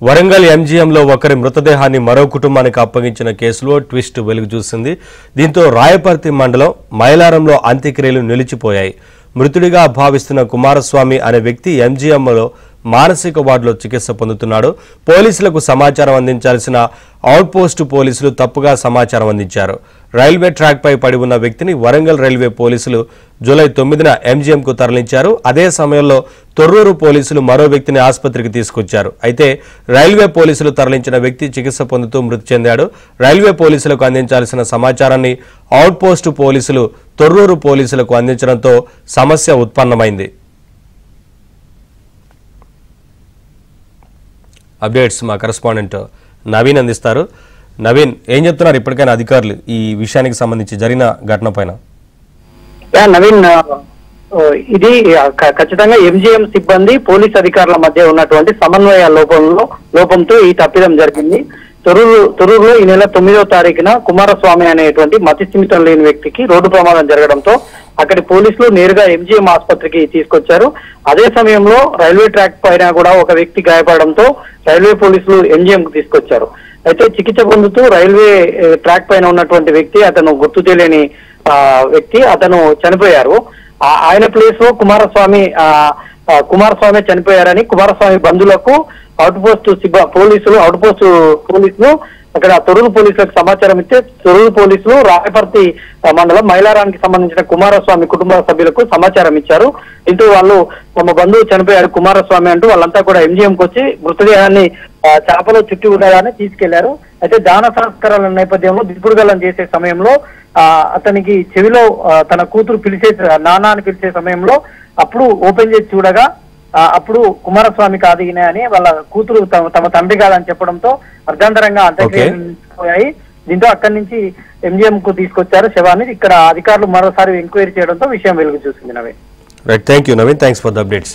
వరంగల్ ఎంజీఎంలో ఒకరి మృతదేహాన్ని మరో కుటుంబానికి అప్పగించిన కేసులో ట్విస్ట్ వెలుగు చూసింది. దీంతో రాయపర్తి మండలం మైలారంలో అంత్యక్రియలు నిలిచిపోయాయి. మృతుడిగా భావిస్తున్న కుమారస్వామి అనే వ్యక్తి ఎంజీఎంలో మానసిక వార్డులో చికిత్స పొందుతున్నాడు. పోలీసులకు సమాచారం అందించాల్సిన అవుట్పోస్ట్ పోలీసులు తప్పుగా సమాచారం అందించారు. రైల్వే ట్రాక్ పై పడి ఉన్న వ్యక్తిని వరంగల్ రైల్వే పోలీసులు జూలై 9న ఎంజీఎంకు తరలించారు. అదే సమయంలో తొర్రూరు పోలీసులు మరో వ్యక్తిని ఆసుపత్రికి తీసుకొచ్చారు. అయితే రైల్వే పోలీసులు తరలించిన వ్యక్తి చికిత్స పొందుతూ మృతి చెందాడు. రైల్వే పోలీసులకు అందించాల్సిన సమాచారాన్ని అవుట్పోస్ట్ పోలీసులు తొర్రూరు పోలీసులకు అందించడంతో సమస్య ఉత్పన్నమైంది. అప్డేట్స్ మా కరెస్పాండెంట్ నవీన్ అందిస్తారు. నవీన్, ఏం చెప్తున్నారు ఇప్పటికైనా అధికారులు ఈ విషయానికి సంబంధించి జరిగిన ఘటన పైన? నవీన్, ఇది ఖచ్చితంగా ఎంజీఎం సిబ్బంది పోలీస్ అధికారుల మధ్య ఉన్నటువంటి సమన్వయ లోపంతో ఈ తప్పిదం జరిగింది. తొర్రూరులో ఈ నెల 9వ తారీఖున కుమారస్వామి అనేటువంటి మతిస్థిమితం లేని వ్యక్తికి రోడ్డు ప్రమాదం జరగడంతో అక్కడి పోలీసులు నేరుగా ఎంజీఎం ఆసుపత్రికి తీసుకొచ్చారు. అదే సమయంలో రైల్వే ట్రాక్ పైన కూడా ఒక వ్యక్తి గాయపడడంతో రైల్వే పోలీసులు ఎంజీఎం కు తీసుకొచ్చారు. అయితే చికిత్స పొందుతూ రైల్వే ట్రాక్ పైన ఉన్నటువంటి వ్యక్తి, అతను గుర్తు తెలియని వ్యక్తి, అతను చనిపోయారు. ఆయన ప్లేస్ లో కుమారస్వామి చనిపోయారని కుమారస్వామి బంధువులకు అవుట్ పోస్ట్ పోలీసులు అక్కడ తొర్రూరు పోలీసులకు సమాచారం ఇస్తే తొర్రూరు పోలీసులు రాయపర్తి మండలం మైలారానికి సంబంధించిన కుమారస్వామి కుటుంబ సభ్యులకు సమాచారం ఇచ్చారు. దీంతో వాళ్ళు తమ బంధువు చనిపోయారు కుమారస్వామి అంటూ వాళ్ళంతా కూడా ఎంజీఎంకి వచ్చి మృతదేహాన్ని చేపలో చుట్టి ఉండగానే తీసుకెళ్లారు. అయితే దాన సంస్కారాల నేపథ్యంలో దిప్పుడుగల్లం చేసే సమయంలో అతనికి చెవిలో తన కూతురు నాన్న అని పిలిచే సమయంలో అప్పుడు ఓపెన్ చేసి చూడగా అప్పుడు కుమారస్వామి కాదు ఈయన అని వాళ్ళ కూతురు తమ తండ్రి కాదని చెప్పడంతో అర్ధాంతరంగా అంత్యక్రియలు పోయాయి. దీంతో అక్కడి నుంచి ఎంజీఎం కు తీసుకొచ్చారు శవాన్ని. ఇక్కడ అధికారులు మరోసారి ఎంక్వైరీ చేయడంతో విషయం వెలుగు చూసింది. Naveen, right, thank you Naveen, thanks for the updates.